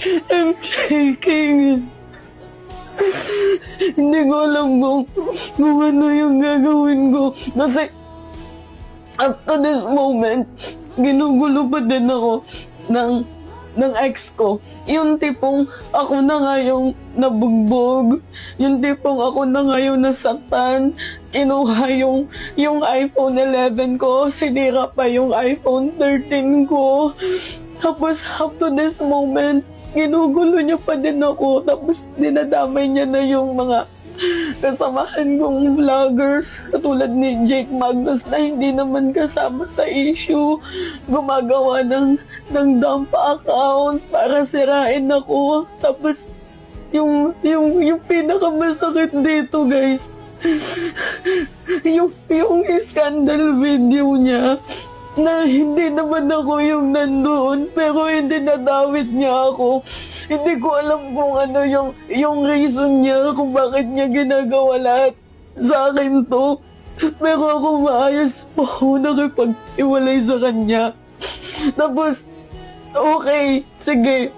I'm shaking. Hindi ko alam kung ano yung gagawin ko. Kasi up to this moment, ginugulo pa din ako ng ex ko. Yung tipong ako na nga yung nabugbog. Yung tipong ako na nga yung nasaktan. Kinuha yung iPhone 11 ko. Sinira pa yung iPhone 13 ko. Tapos up to this moment, ginugulo niya pa din ako. Tapos dinadamay niya na yung mga kasamahan kong vloggers katulad ni Jake Magnus na hindi naman kasama sa issue. Gumagawa ng dump account para sirain ako. Tapos yung pinakamasakit dito, guys, yung scandal video niya na hindi naman ako yung nandoon pero hindi nadawit niya ako. Hindi ko alam kung ano yung reason niya kung bakit niya ginagawa lahat sa akin to. Pero ako maayos po ako nakipag-iwalay sa kanya. Tapos, okay, sige.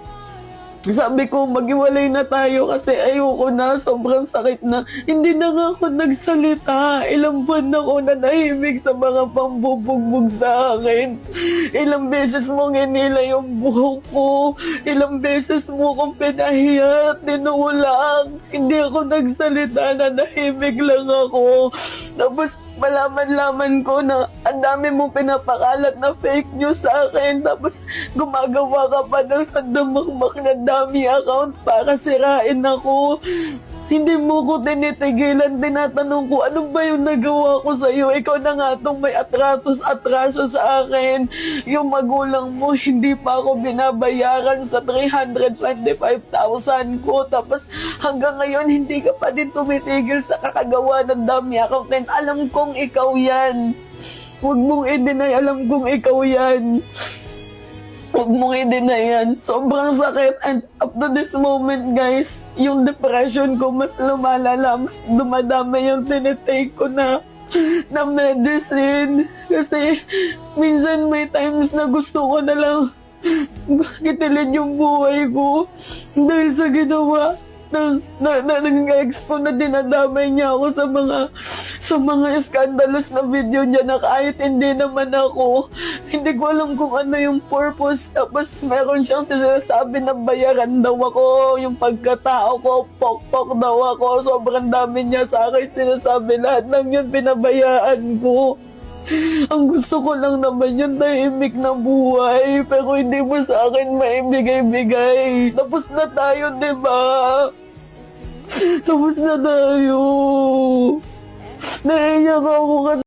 Sabi ko, mag-iwalay na tayo kasi ayoko na, sobrang sakit na. Hindi na nga ako nagsalita. Ilang buwan na ako nanahimik sa mga pambubugbog sa akin. Ilang beses mo nginila yung buhok ko. Ilang beses mo kong pinahiya at tinulang. Hindi ako nagsalita, nanahimik lang ako. Tapos malaman-laman ko na ang dami mong pinapakalat na fake news sa akin. Tapos gumagawa ka pa ng sandamakmak na dami account para sirain ako. Hindi mo ko tinitigilan. Tinatanong ko, ano ba yung nagawa ko sa'yo? Ikaw na nga itong may atraso sa akin. Yung magulang mo, hindi pa ako binabayaran sa 325,000 ko. Tapos hanggang ngayon, hindi ka pa din tumitigil sa kakagawa ng dami account. And alam kong ikaw yan. Huwag mong i-deny, alam kong ikaw yan. Huwag mong i-deny yan. Sobrang sakit. And up to this moment, guys, yung depression ko mas lumalala, mas dumadami yung tinitake ko na medicine. Kasi minsan may times na gusto ko na lang kitilin yung buhay ko dahil sa ginawa ng ex ko na dinadamay niya ako sa mga scandalous na video niya na kahit hindi naman ako. Hindi ko alam kung ano yung purpose. Tapos meron siyang sinasabi na bayaran daw ako. Yung pagkatao ko, pok-pok daw ako. Sobrang dami niya sa akin sinasabi. Lahat ng yun pinabayaan ko. Ang gusto ko lang naman yung tahimik na buhay. Pero hindi mo sa akin maibigay-bigay. Tapos na tayo, diba? Tapos na tayo. Naiiyak ako kasi